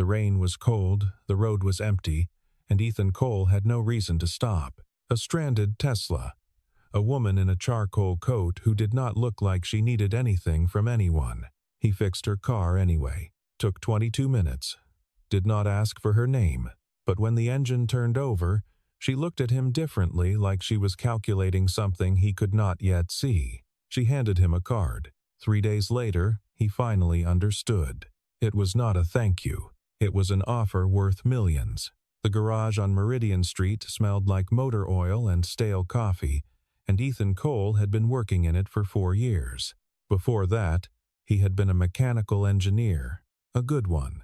rain was cold, the road was empty, and Ethan Cole had no reason to stop. A stranded Tesla. A woman in a charcoal coat who did not look like she needed anything from anyone. He fixed her car anyway. Took 22 minutes. Did not ask for her name. But when the engine turned over, she looked at him differently, like she was calculating something he could not yet see. She handed him a card. 3 days later, he finally understood. It was not a thank you. It was an offer worth millions. The garage on Meridian Street smelled like motor oil and stale coffee, and Ethan Cole had been working in it for 4 years. Before that, he had been a mechanical engineer, a good one.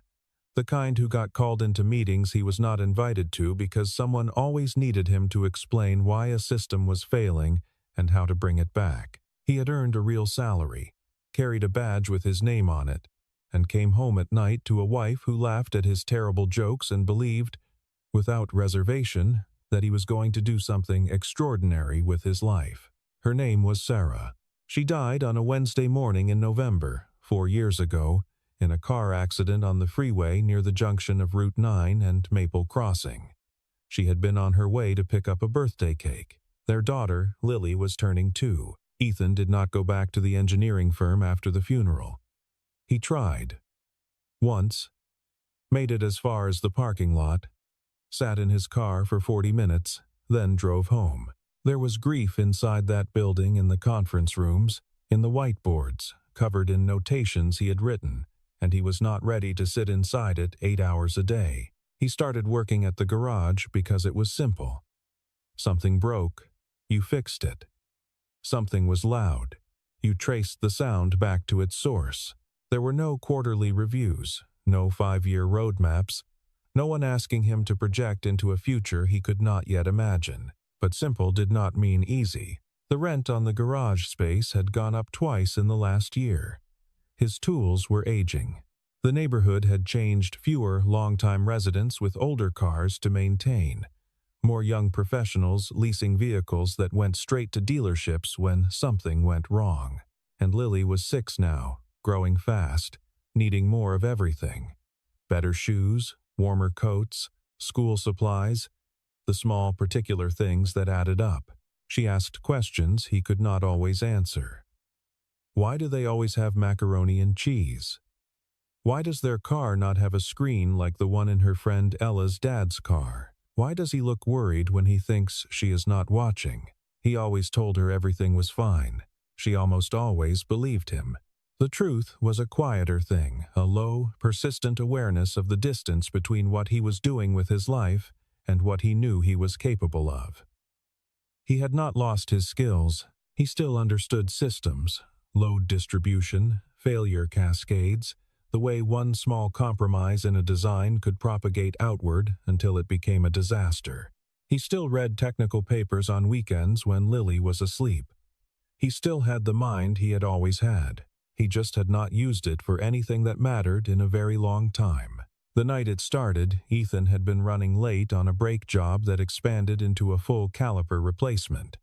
The kind who got called into meetings he was not invited to because someone always needed him to explain why a system was failing and how to bring it back. He had earned a real salary, carried a badge with his name on it, and came home at night to a wife who laughed at his terrible jokes and believed, without reservation, that he was going to do something extraordinary with his life. Her name was Sarah. She died on a Wednesday morning in November, 4 years ago, in a car accident on the freeway near the junction of Route 9 and Maple Crossing. She had been on her way to pick up a birthday cake. Their daughter, Lily, was turning 2. Ethan did not go back to the engineering firm after the funeral. He tried. Once. Made it as far as the parking lot. Sat in his car for 40 minutes, then drove home. There was grief inside that building, in the conference rooms, in the whiteboards, covered in notations he had written, and he was not ready to sit inside it 8 hours a day. He started working at the garage because it was simple. Something broke. You fixed it. Something was loud. You traced the sound back to its source. There were no quarterly reviews, no 5-year roadmaps, no one asking him to project into a future he could not yet imagine. But simple did not mean easy. The rent on the garage space had gone up twice in the last year. His tools were aging. The neighborhood had changed, fewer longtime residents with older cars to maintain, more young professionals leasing vehicles that went straight to dealerships when something went wrong. And Lily was 6 now, growing fast, needing more of everything. Better shoes, warmer coats, school supplies, the small particular things that added up. She asked questions he could not always answer. Why do they always have macaroni and cheese? Why does their car not have a screen like the one in her friend Ella's dad's car? Why does he look worried when he thinks she is not watching? He always told her everything was fine. She almost always believed him. The truth was a quieter thing, a low, persistent awareness of the distance between what he was doing with his life and what he knew he was capable of. He had not lost his skills. He still understood systems, load distribution, failure cascades, the way one small compromise in a design could propagate outward until it became a disaster. He still read technical papers on weekends when Lily was asleep. He still had the mind he had always had. He just had not used it for anything that mattered in a very long time. The night it started, Ethan had been running late on a brake job that expanded into a full caliper replacement.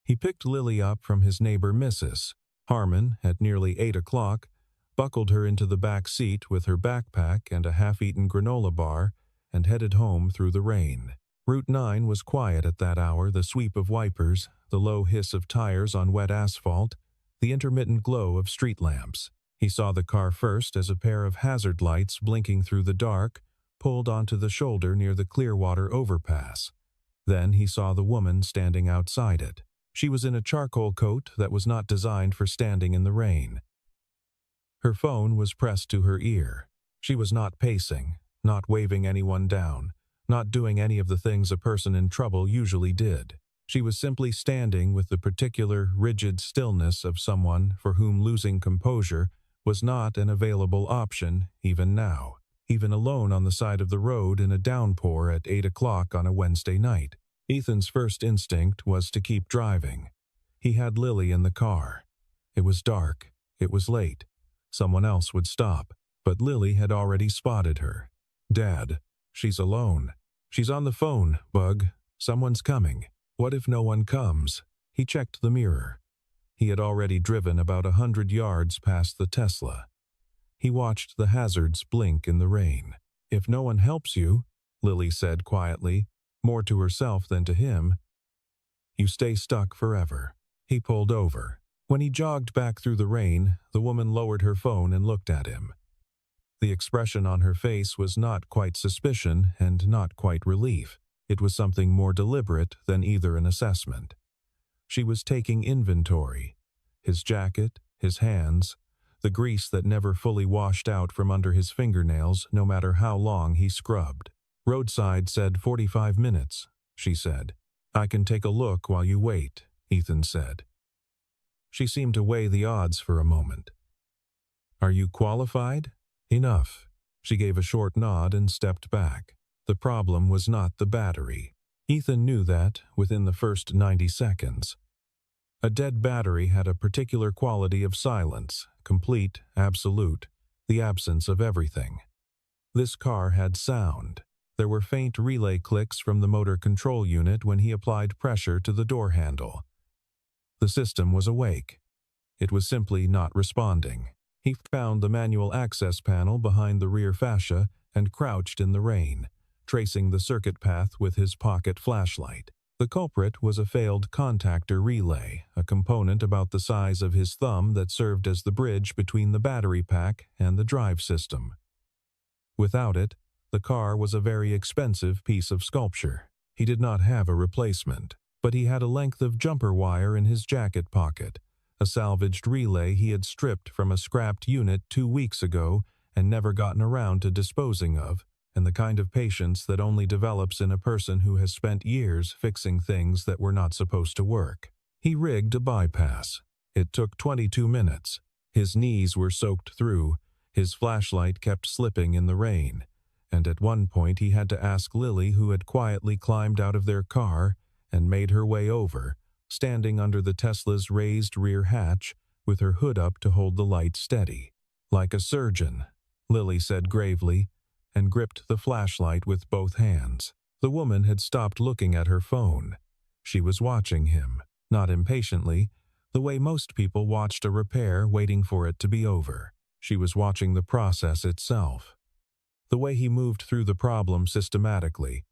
He picked Lily up from his neighbor Mrs. Harmon at nearly 8 o'clock, buckled her into the back seat with her backpack and a half-eaten granola bar, and headed home through the rain. Route 9 was quiet at that hour, the sweep of wipers, the low hiss of tires on wet asphalt, the intermittent glow of street lamps. He saw the car first as a pair of hazard lights blinking through the dark, pulled onto the shoulder near the Clearwater overpass. Then he saw the woman standing outside it. She was in a charcoal coat that was not designed for standing in the rain. Her phone was pressed to her ear. She was not pacing, not waving anyone down, not doing any of the things a person in trouble usually did. She was simply standing with the particular rigid stillness of someone for whom losing composure was not an available option even now, even alone on the side of the road in a downpour at 8 o'clock on a Wednesday night. Ethan's first instinct was to keep driving. He had Lily in the car. It was dark. It was late. Someone else would stop, but Lily had already spotted her. "Dad, she's alone. She's on the phone, Bug. Someone's coming. What if no one comes?" He checked the mirror. He had already driven about 100 yards past the Tesla. He watched the hazards blink in the rain. "If no one helps you," Lily said quietly, more to herself than to him, "you stay stuck forever." He pulled over. When he jogged back through the rain, the woman lowered her phone and looked at him. The expression on her face was not quite suspicion and not quite relief. It was something more deliberate than either an assessment. She was taking inventory. His jacket, his hands, the grease that never fully washed out from under his fingernails no matter how long he scrubbed. "Roadside said 45 minutes, she said. "I can take a look while you wait," Ethan said. She seemed to weigh the odds for a moment. "Are you qualified?" "Enough." She gave a short nod and stepped back. The problem was not the battery. Ethan knew that within the first 90 seconds. A dead battery had a particular quality of silence, complete, absolute, the absence of everything. This car had sound. There were faint relay clicks from the motor control unit when he applied pressure to the door handle. The system was awake. It was simply not responding. He found the manual access panel behind the rear fascia and crouched in the rain, tracing the circuit path with his pocket flashlight. The culprit was a failed contactor relay, a component about the size of his thumb that served as the bridge between the battery pack and the drive system. Without it, the car was a very expensive piece of sculpture. He did not have a replacement, but he had a length of jumper wire in his jacket pocket, a salvaged relay he had stripped from a scrapped unit 2 weeks ago and never gotten around to disposing of, and the kind of patience that only develops in a person who has spent years fixing things that were not supposed to work. He rigged a bypass. It took 22 minutes. His knees were soaked through, his flashlight kept slipping in the rain, and at one point he had to ask Lily, who had quietly climbed out of their car and made her way over, standing under the Tesla's raised rear hatch with her hood up to hold the light steady. "Like a surgeon," Lily said gravely, and gripped the flashlight with both hands. The woman had stopped looking at her phone. She was watching him, not impatiently, the way most people watched a repair waiting for it to be over. She was watching the process itself. The way he moved through the problem systematically,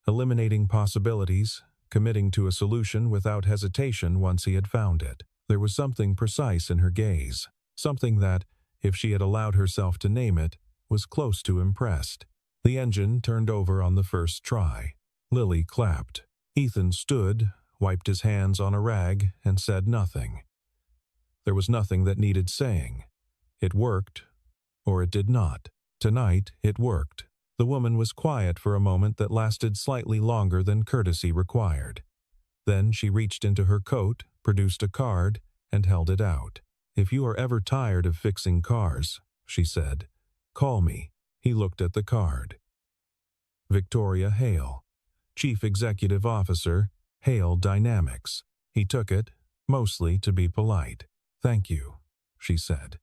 eliminating possibilities, committing to a solution without hesitation once he had found it. There was something precise in her gaze, something that, if she had allowed herself to name it, was close to impressed. The engine turned over on the first try. Lily clapped. Ethan stood, wiped his hands on a rag, and said nothing. There was nothing that needed saying. It worked, or it did not. Tonight, it worked. The woman was quiet for a moment that lasted slightly longer than courtesy required. Then she reached into her coat, produced a card, and held it out. "If you are ever tired of fixing cars," she said, "call me." He looked at the card. Victoria Hale, Chief Executive Officer, Hale Dynamics. He took it, mostly to be polite. "Thank you," she said.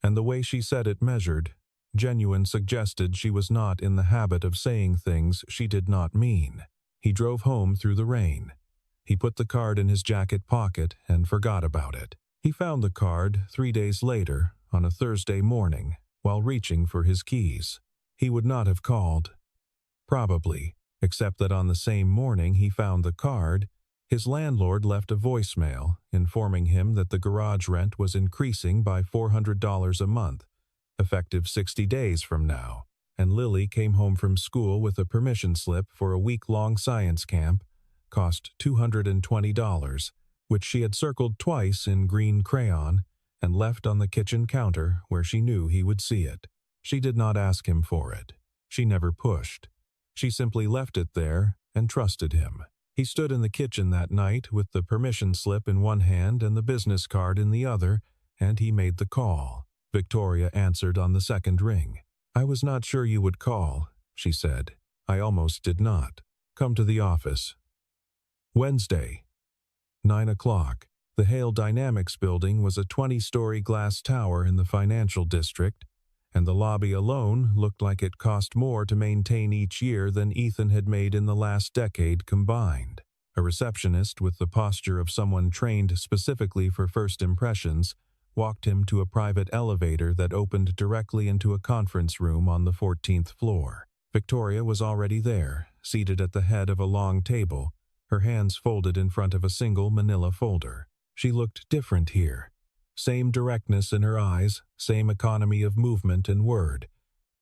And the way she said it measured, genuine, suggested she was not in the habit of saying things she did not mean. He drove home through the rain. He put the card in his jacket pocket and forgot about it. He found the card 3 days later, on a Thursday morning, while reaching for his keys. He would not have called. Probably, except that on the same morning he found the card, his landlord left a voicemail informing him that the garage rent was increasing by $400 a month, effective 60 days from now, and Lily came home from school with a permission slip for a week-long science camp, cost $220, which she had circled twice in green crayon and left on the kitchen counter where she knew he would see it. She did not ask him for it. She never pushed. She simply left it there and trusted him. He stood in the kitchen that night with the permission slip in one hand and the business card in the other, and he made the call. Victoria answered on the second ring. "I was not sure you would call," she said. "I almost did not. Come to the office." Wednesday, 9 o'clock. The Hale Dynamics building was a 20-story glass tower in the financial district, and the lobby alone looked like it cost more to maintain each year than Ethan had made in the last decade combined. A receptionist with the posture of someone trained specifically for first impressions walked him to a private elevator that opened directly into a conference room on the 14th floor. Victoria was already there, seated at the head of a long table, her hands folded in front of a single manila folder. She looked different here. Same directness in her eyes, same economy of movement and word.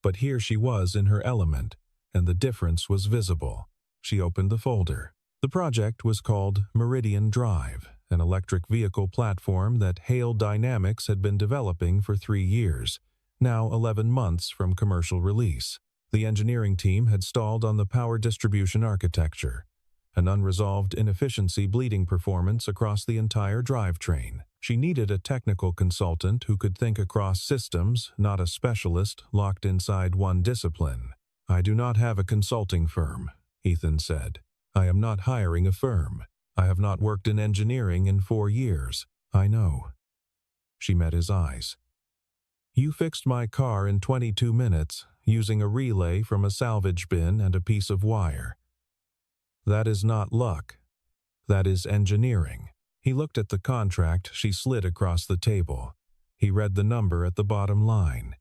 But here she was in her element, and the difference was visible. She opened the folder. The project was called Meridian Drive, an electric vehicle platform that Hale Dynamics had been developing for 3 years, now 11 months from commercial release. The engineering team had stalled on the power distribution architecture, an unresolved inefficiency bleeding performance across the entire drivetrain. She needed a technical consultant who could think across systems, not a specialist locked inside one discipline. "I do not have a consulting firm," Ethan said. "I am not hiring a firm. I have not worked in engineering in 4 years. I know." She met his eyes. "You fixed my car in 22 minutes, using a relay from a salvage bin and a piece of wire. That is not luck. That is engineering." He looked at the contract she slid across the table. He read the number at the bottom line.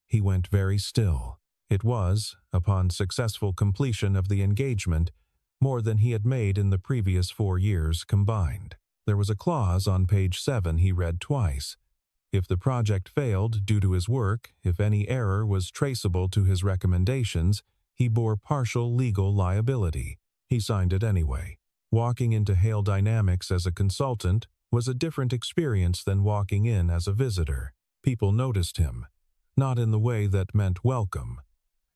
He went very still. It was, upon successful completion of the engagement, more than he had made in the previous 4 years combined. There was a clause on page 7 he read twice. If the project failed due to his work, if any error was traceable to his recommendations, he bore partial legal liability. He signed it anyway. Walking into Hale Dynamics as a consultant was a different experience than walking in as a visitor. People noticed him, not in the way that meant welcome,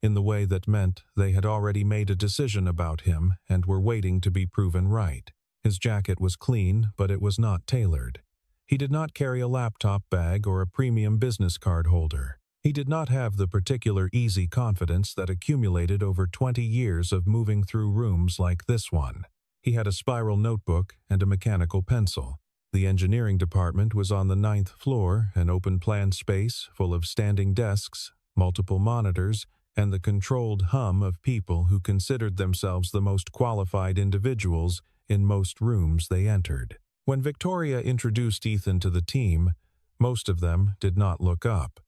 in the way that meant they had already made a decision about him and were waiting to be proven right. His jacket was clean, but it was not tailored. He did not carry a laptop bag or a premium business card holder. He did not have the particular easy confidence that accumulated over 20 years of moving through rooms like this one. He had a spiral notebook and a mechanical pencil. The engineering department was on the 9th floor, an open-plan space full of standing desks, multiple monitors, and the controlled hum of people who considered themselves the most qualified individuals in most rooms they entered. When Victoria introduced Ethan to the team, most of them did not look up.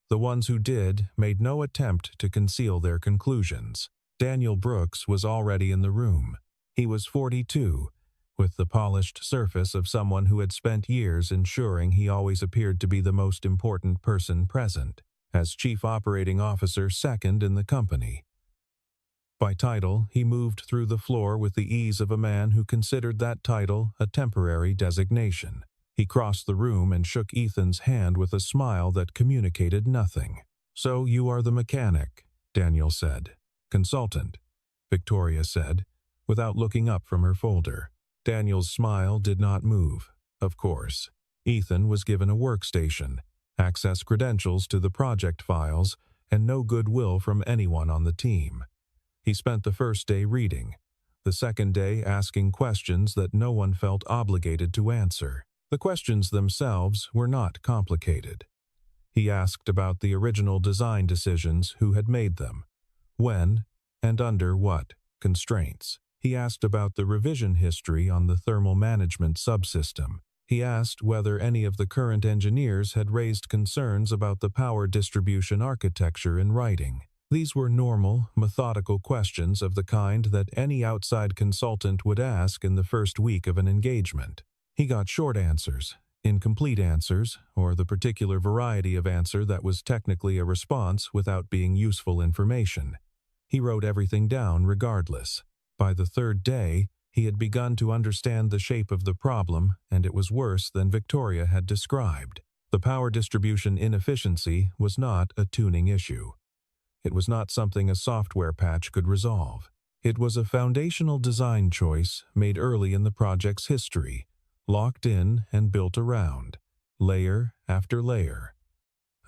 The ones who did made no attempt to conceal their conclusions. Daniel Brooks was already in the room. He was 42, with the polished surface of someone who had spent years ensuring he always appeared to be the most important person present, as Chief Operating Officer second in the company. By title, he moved through the floor with the ease of a man who considered that title a temporary designation. He crossed the room and shook Ethan's hand with a smile that communicated nothing. "So you are the mechanic," Daniel said. "Consultant," Victoria said, without looking up from her folder. Daniel's smile did not move. Of course. Ethan was given a workstation, access credentials to the project files, and no goodwill from anyone on the team. He spent the first day reading, the second day asking questions that no one felt obligated to answer. The questions themselves were not complicated. He asked about the original design decisions, who had made them, when, and under what constraints. He asked about the revision history on the thermal management subsystem. He asked whether any of the current engineers had raised concerns about the power distribution architecture in writing. These were normal, methodical questions of the kind that any outside consultant would ask in the first week of an engagement. He got short answers, incomplete answers, or the particular variety of answer that was technically a response without being useful information. He wrote everything down regardless. By the third day, he had begun to understand the shape of the problem, and it was worse than Victoria had described. The power distribution inefficiency was not a tuning issue. It was not something a software patch could resolve. It was a foundational design choice made early in the project's history, locked in and built around, layer after layer,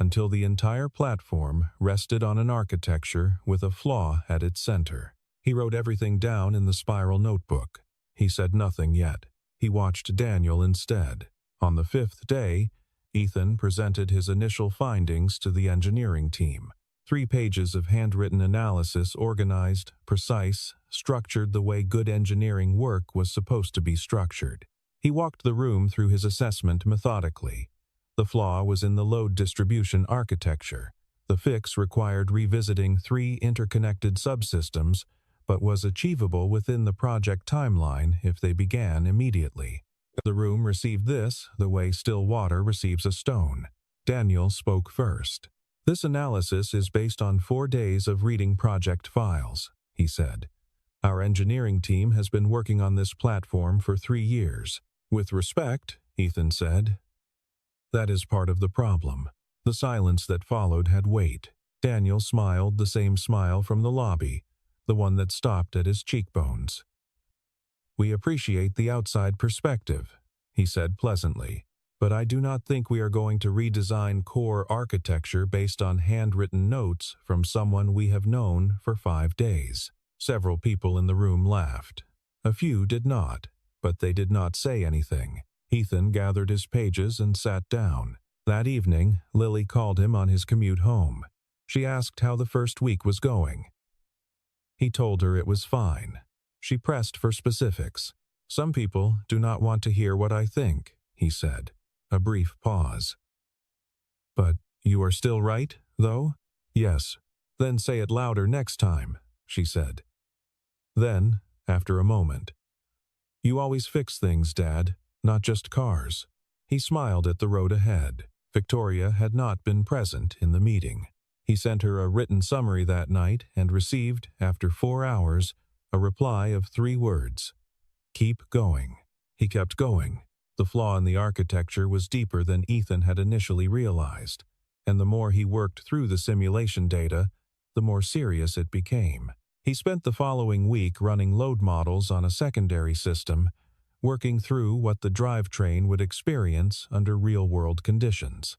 until the entire platform rested on an architecture with a flaw at its center. He wrote everything down in the spiral notebook. He said nothing yet. He watched Daniel instead. On the 5th day, Ethan presented his initial findings to the engineering team. 3 pages of handwritten analysis, organized, precise, structured the way good engineering work was supposed to be structured. He walked the room through his assessment methodically. The flaw was in the load distribution architecture. The fix required revisiting 3 interconnected subsystems, but was achievable within the project timeline if they began immediately. The room received this the way still water receives a stone. Daniel spoke first. "This analysis is based on 4 days of reading project files," he said. "Our engineering team has been working on this platform for 3 years. With respect," Ethan said, "that is part of the problem." The silence that followed had weight. Daniel smiled the same smile from the lobby, the one that stopped at his cheekbones. "We appreciate the outside perspective," he said pleasantly, "but I do not think we are going to redesign core architecture based on handwritten notes from someone we have known for 5 days. Several people in the room laughed. A few did not, but they did not say anything. Ethan gathered his pages and sat down. That evening, Lily called him on his commute home. She asked how the first week was going. He told her it was fine. She pressed for specifics. "Some people do not want to hear what I think," he said. A brief pause. "But you are still right, though?" "Yes." "Then say it louder next time," she said. Then, after a moment, "You always fix things, Dad, not just cars." He smiled at the road ahead. Victoria had not been present in the meeting. He sent her a written summary that night and received, after 4 hours, a reply of 3 words. "Keep going." He kept going. The flaw in the architecture was deeper than Ethan had initially realized, and the more he worked through the simulation data, the more serious it became. He spent the following week running load models on a secondary system, working through what the drivetrain would experience under real-world conditions.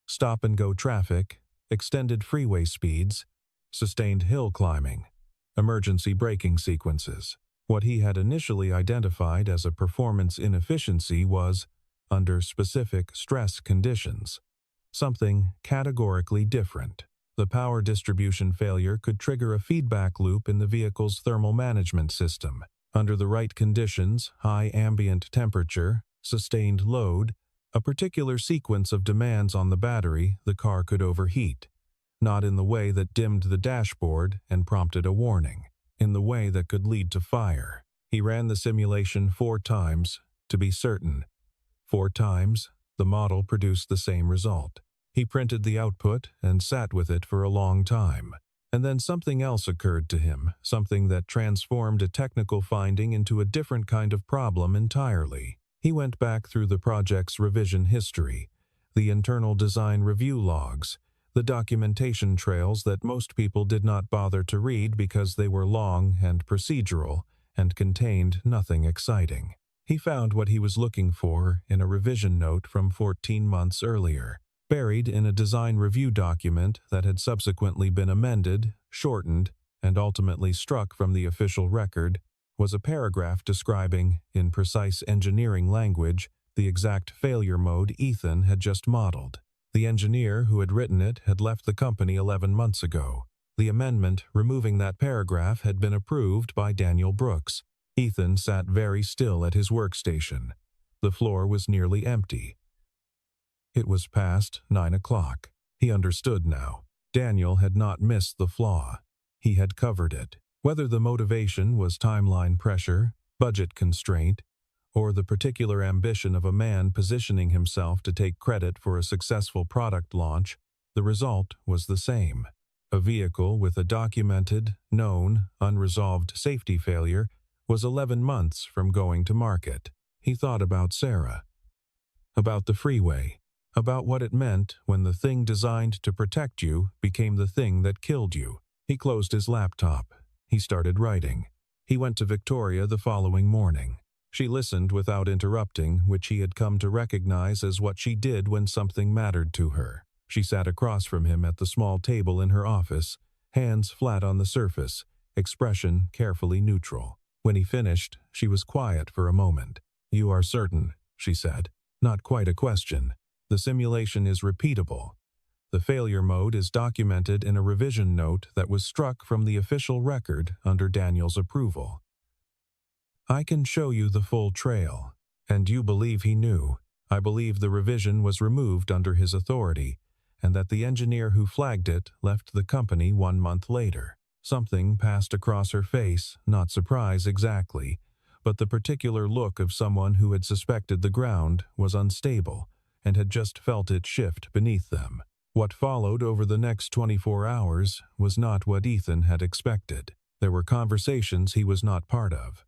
Stop-and-go traffic, extended freeway speeds, sustained hill climbing, emergency braking sequences. What he had initially identified as a performance inefficiency was, under specific stress conditions, something categorically different. The power distribution failure could trigger a feedback loop in the vehicle's thermal management system. Under the right conditions, high ambient temperature, sustained load, a particular sequence of demands on the battery, the car could overheat. Not in the way that dimmed the dashboard and prompted a warning. In the way that could lead to fire. He ran the simulation 4 times, to be certain. 4 times, the model produced the same result. He printed the output and sat with it for a long time. And then something else occurred to him, something that transformed a technical finding into a different kind of problem entirely. He went back through the project's revision history, the internal design review logs, the documentation trails that most people did not bother to read because they were long and procedural and contained nothing exciting. He found what he was looking for in a revision note from 14 months earlier. Buried in a design review document that had subsequently been amended, shortened, and ultimately struck from the official record, was a paragraph describing, in precise engineering language, the exact failure mode Ethan had just modeled. The engineer who had written it had left the company 11 months ago. The amendment removing that paragraph had been approved by Daniel Brooks. Ethan sat very still at his workstation. The floor was nearly empty. It was past 9 o'clock. He understood now. Daniel had not missed the flaw. He had covered it. Whether the motivation was timeline pressure, budget constraint, or the particular ambition of a man positioning himself to take credit for a successful product launch, the result was the same. A vehicle with a documented, known, unresolved safety failure was 11 months from going to market. He thought about Sarah, about the freeway, about what it meant when the thing designed to protect you became the thing that killed you. He closed his laptop. He started writing. He went to Victoria the following morning. She listened without interrupting, which he had come to recognize as what she did when something mattered to her. She sat across from him at the small table in her office, hands flat on the surface, expression carefully neutral. When he finished, she was quiet for a moment. "You are certain," she said. "Not quite a question. The simulation is repeatable. The failure mode is documented in a revision note that was struck from the official record under Daniel's approval. I can show you the full trail, and you believe he knew. I believe the revision was removed under his authority, and that the engineer who flagged it left the company 1 month later. Something passed across her face, not surprise exactly, but the particular look of someone who had suspected the ground was unstable and had just felt it shift beneath them. What followed over the next 24 hours was not what Ethan had expected. There were conversations he was not part of.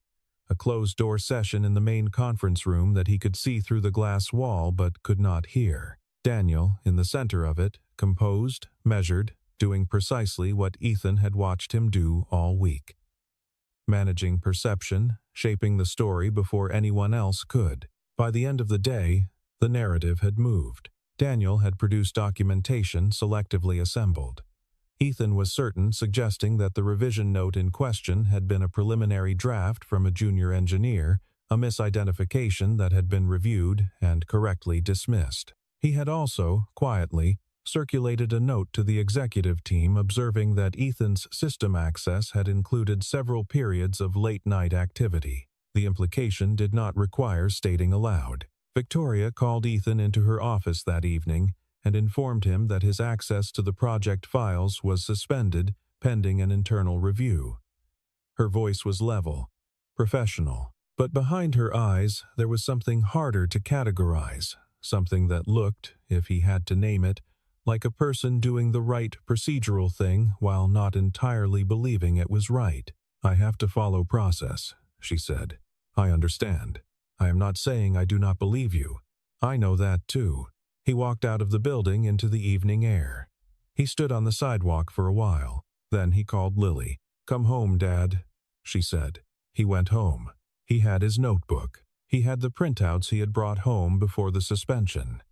A closed-door session in the main conference room that he could see through the glass wall but could not hear. Daniel, in the center of it, composed, measured, doing precisely what Ethan had watched him do all week. Managing perception, shaping the story before anyone else could. By the end of the day, the narrative had moved. Daniel had produced documentation selectively assembled. Ethan was certain, suggesting that the revision note in question had been a preliminary draft from a junior engineer, a misidentification that had been reviewed and correctly dismissed. He had also, quietly, circulated a note to the executive team observing that Ethan's system access had included several periods of late-night activity. The implication did not require stating aloud. Victoria called Ethan into her office that evening and informed him that his access to the project files was suspended pending an internal review. Her voice was level, professional, but behind her eyes there was something harder to categorize, something that looked, if he had to name it, like a person doing the right procedural thing while not entirely believing it was right. "I have to follow process," she said. "I understand. I am not saying I do not believe you. I know that too." He walked out of the building into the evening air. He stood on the sidewalk for a while. Then he called Lily. "Come home, Dad," she said. He went home. He had his notebook. He had the printouts he had brought home before the suspension.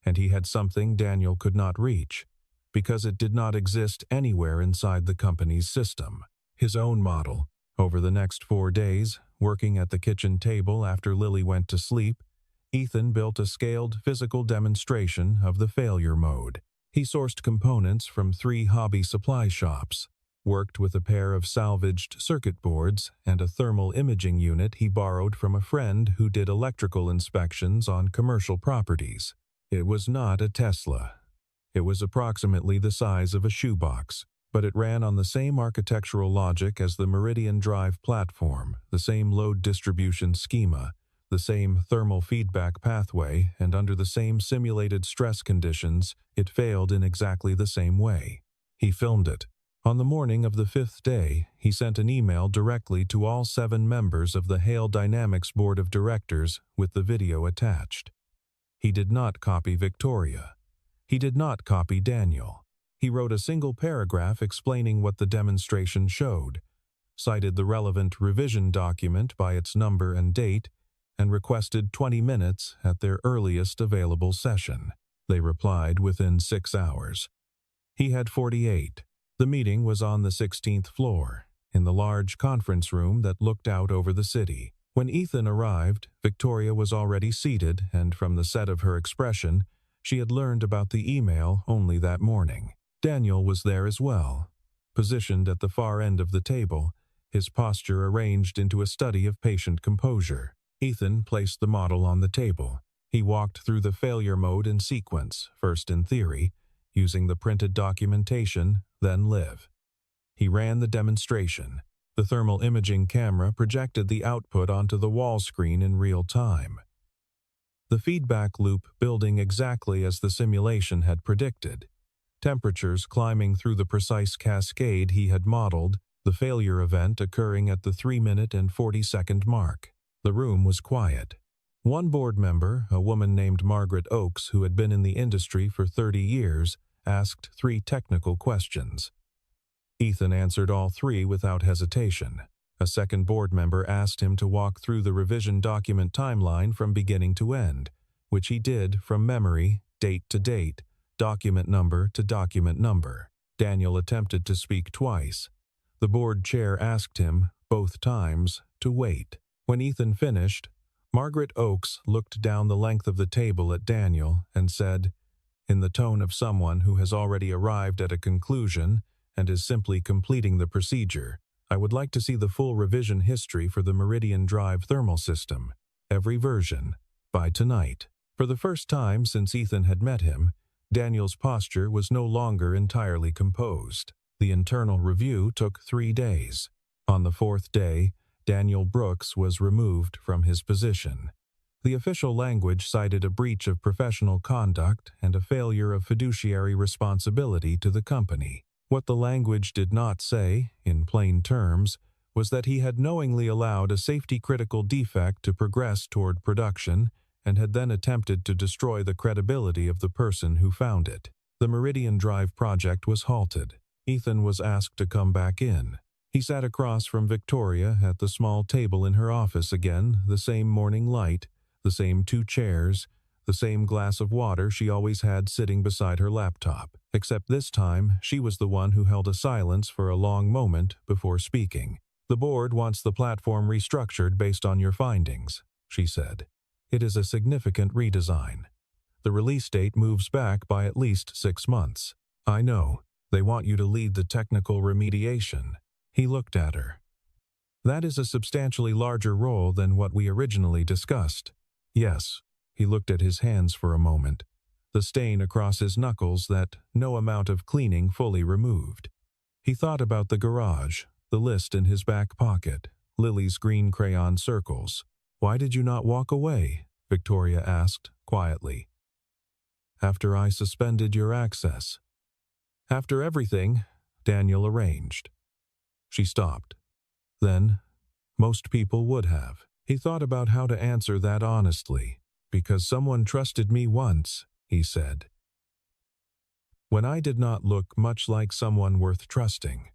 And he had something Daniel could not reach, because it did not exist anywhere inside the company's system. His own model. Over the next 4 days, working at the kitchen table after Lily went to sleep, Ethan built a scaled physical demonstration of the failure mode. He sourced components from 3 hobby supply shops, worked with a pair of salvaged circuit boards and a thermal imaging unit he borrowed from a friend who did electrical inspections on commercial properties. It was not a Tesla. It was approximately the size of a shoebox, but it ran on the same architectural logic as the Meridian Drive platform, the same load distribution schema, the same thermal feedback pathway, and under the same simulated stress conditions, it failed in exactly the same way. He filmed it. On the morning of the 5th day, he sent an email directly to all 7 members of the Hale Dynamics Board of Directors with the video attached. He did not copy Victoria. He did not copy Daniel. He wrote a single paragraph explaining what the demonstration showed, cited the relevant revision document by its number and date, and requested 20 minutes at their earliest available session. They replied within 6 hours. He had 48. The meeting was on the 16th floor, in the large conference room that looked out over the city. When Ethan arrived, Victoria was already seated, and from the set of her expression, she had learned about the email only that morning. Daniel was there as well, positioned at the far end of the table, his posture arranged into a study of patient composure. Ethan placed the model on the table. He walked through the failure mode in sequence, first in theory, using the printed documentation, then live. He ran the demonstration. The thermal imaging camera projected the output onto the wall screen in real time. The feedback loop building exactly as the simulation had predicted. Temperatures climbing through the precise cascade he had modeled, the failure event occurring at the 3-minute and 40-second mark. The room was quiet. One board member, a woman named Margaret Oakes, who had been in the industry for 30 years, asked 3 technical questions. Ethan answered all 3 without hesitation. A second board member asked him to walk through the revision document timeline from beginning to end, which he did from memory, date to date, document number to document number. Daniel attempted to speak twice. The board chair asked him, both times, to wait. When Ethan finished, Margaret Oakes looked down the length of the table at Daniel and said, in the tone of someone who has already arrived at a conclusion and is simply completing the procedure, "I would like to see the full revision history for the Meridian Drive thermal system, every version, by tonight." For the first time since Ethan had met him, Daniel's posture was no longer entirely composed. The internal review took 3 days. On the 4th day, Daniel Brooks was removed from his position. The official language cited a breach of professional conduct and a failure of fiduciary responsibility to the company. What the language did not say, in plain terms, was that he had knowingly allowed a safety-critical defect to progress toward production and had then attempted to destroy the credibility of the person who found it. The Meridian Drive project was halted. Ethan was asked to come back in. He sat across from Victoria at the small table in her office again, the same morning light, the same 2 chairs, the same glass of water she always had sitting beside her laptop, except this time she was the one who held a silence for a long moment before speaking. "The board wants the platform restructured based on your findings," she said. "It is a significant redesign. The release date moves back by at least 6 months. I know. They want you to lead the technical remediation." He looked at her. "That is a substantially larger role than what we originally discussed." "Yes." He looked at his hands for a moment, the stain across his knuckles that no amount of cleaning fully removed. He thought about the garage, the list in his back pocket, Lily's green crayon circles. "Why did you not walk away?" Victoria asked, quietly. "After I suspended your access." "After everything Daniel arranged." She stopped. "Then, most people would have." He thought about how to answer that honestly. "Because someone trusted me once," he said. "When I did not look much like someone worth trusting.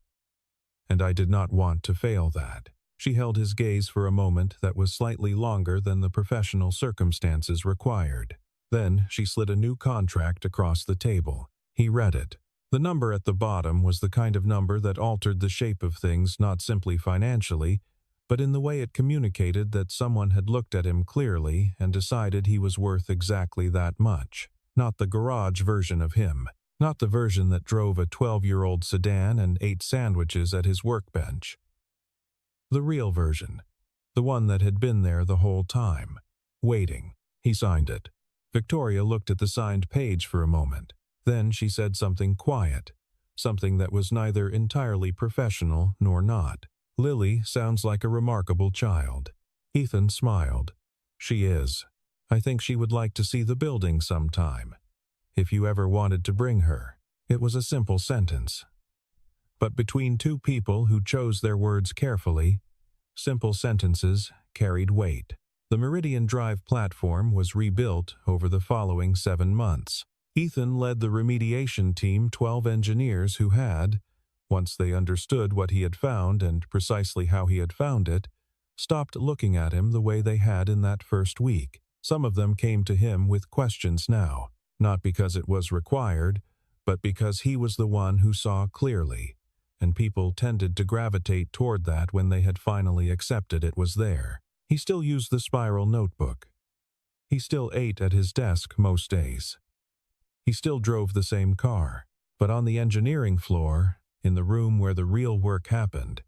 And I did not want to fail that." She held his gaze for a moment that was slightly longer than the professional circumstances required. Then she slid a new contract across the table. He read it. The number at the bottom was the kind of number that altered the shape of things not simply financially, but in the way it communicated that someone had looked at him clearly and decided he was worth exactly that much. Not the garage version of him. Not the version that drove a 12-year-old sedan and ate sandwiches at his workbench. The real version. The one that had been there the whole time. Waiting. He signed it. Victoria looked at the signed page for a moment. Then she said something quiet. Something that was neither entirely professional nor not. "Lily sounds like a remarkable child." Ethan smiled. "She is. I think she would like to see the building sometime. If you ever wanted to bring her." It was a simple sentence. But between 2 people who chose their words carefully, simple sentences carried weight. The Meridian Drive platform was rebuilt over the following 7 months. Ethan led the remediation team 12 engineers who had, once they understood what he had found and precisely how he had found it, stopped looking at him the way they had in that first week. Some of them came to him with questions now, not because it was required, but because he was the one who saw clearly, and people tended to gravitate toward that when they had finally accepted it was there. He still used the spiral notebook. He still ate at his desk most days. He still drove the same car, but on the engineering floor, in the room where the real work happened,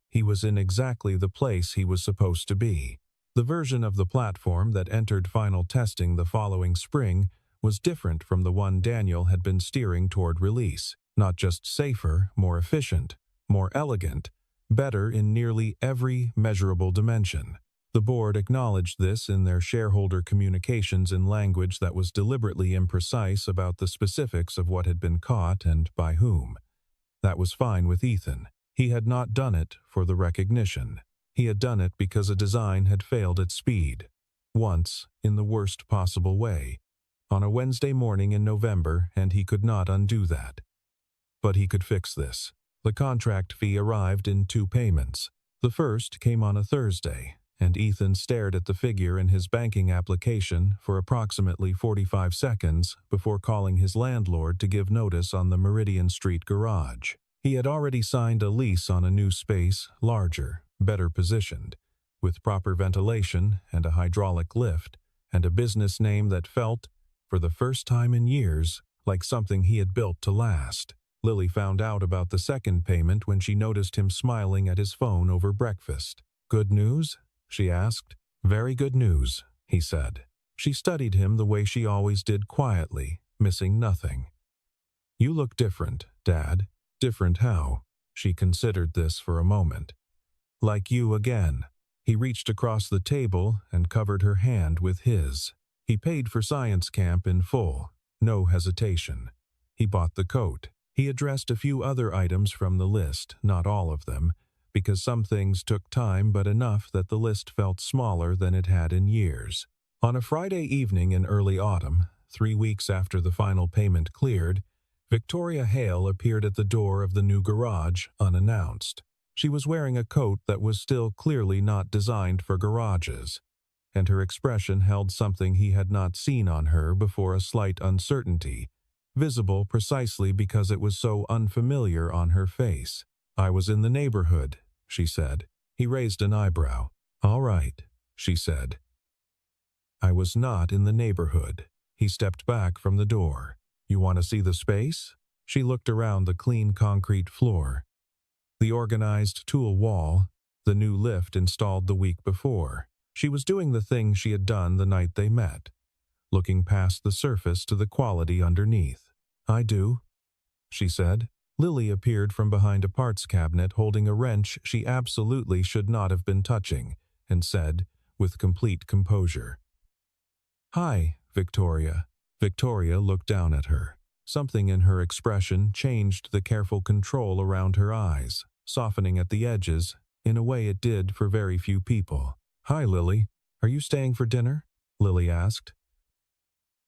he was in exactly the place he was supposed to be. The version of the platform that entered final testing the following spring was different from the one Daniel had been steering toward release. Not just safer, more efficient, more elegant, better in nearly every measurable dimension. The board acknowledged this in their shareholder communications in language that was deliberately imprecise about the specifics of what had been caught and by whom. That was fine with Ethan. He had not done it for the recognition. He had done it because a design had failed at speed. Once, in the worst possible way. On a Wednesday morning in November, and he could not undo that. But he could fix this. The contract fee arrived in 2 payments. The first came on a Thursday, and Ethan stared at the figure in his banking application for approximately 45 seconds before calling his landlord to give notice on the Meridian Street garage. He had already signed a lease on a new space, larger, better positioned, with proper ventilation and a hydraulic lift, and a business name that felt, for the first time in years, like something he had built to last. Lily found out about the second payment when she noticed him smiling at his phone over breakfast. "Good news?" she asked. "Very good news," he said. She studied him the way she always did, quietly, missing nothing. "You look different, Dad." "Different how?" She considered this for a moment. "Like you again." He reached across the table and covered her hand with his. He paid for science camp in full, no hesitation. He bought the coat. He addressed a few other items from the list, not all of them, because some things took time, but enough that the list felt smaller than it had in years. On a Friday evening in early autumn, 3 weeks after the final payment cleared, Victoria Hale appeared at the door of the new garage unannounced. She was wearing a coat that was still clearly not designed for garages, and her expression held something he had not seen on her before, a slight uncertainty, visible precisely because it was so unfamiliar on her face. "I was in the neighborhood," she said. He raised an eyebrow. "All right," she said. "I was not in the neighborhood." He stepped back from the door. "You want to see the space?" She looked around the clean concrete floor, the organized tool wall, the new lift installed the week before. She was doing the thing she had done the night they met, looking past the surface to the quality underneath. "I do," she said. Lily appeared from behind a parts cabinet holding a wrench she absolutely should not have been touching, and said, with complete composure, "Hi, Victoria." Victoria looked down at her. Something in her expression changed the careful control around her eyes, softening at the edges, in a way it did for very few people. "Hi, Lily. Are you staying for dinner?" Lily asked.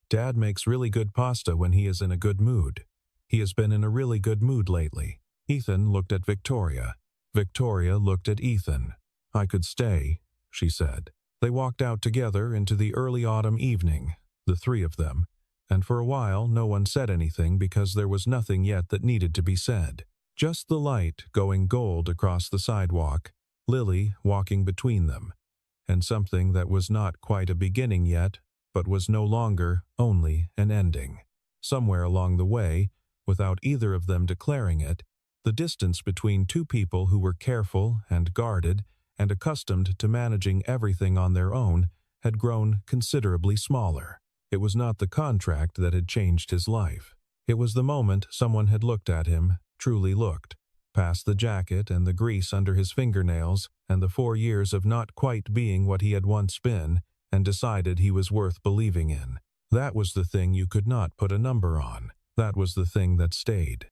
"Dad makes really good pasta when he is in a good mood. He has been in a really good mood lately." Ethan looked at Victoria. Victoria looked at Ethan. "I could stay," she said. They walked out together into the early autumn evening, the three of them, and for a while no one said anything because there was nothing yet that needed to be said. Just the light going gold across the sidewalk, Lily walking between them, and something that was not quite a beginning yet, but was no longer only an ending. Somewhere along the way, without either of them declaring it, the distance between two people who were careful and guarded and accustomed to managing everything on their own had grown considerably smaller. It was not the contract that had changed his life. It was the moment someone had looked at him, truly looked, past the jacket and the grease under his fingernails and the 4 years of not quite being what he had once been, and decided he was worth believing in. That was the thing you could not put a number on. That was the thing that stayed.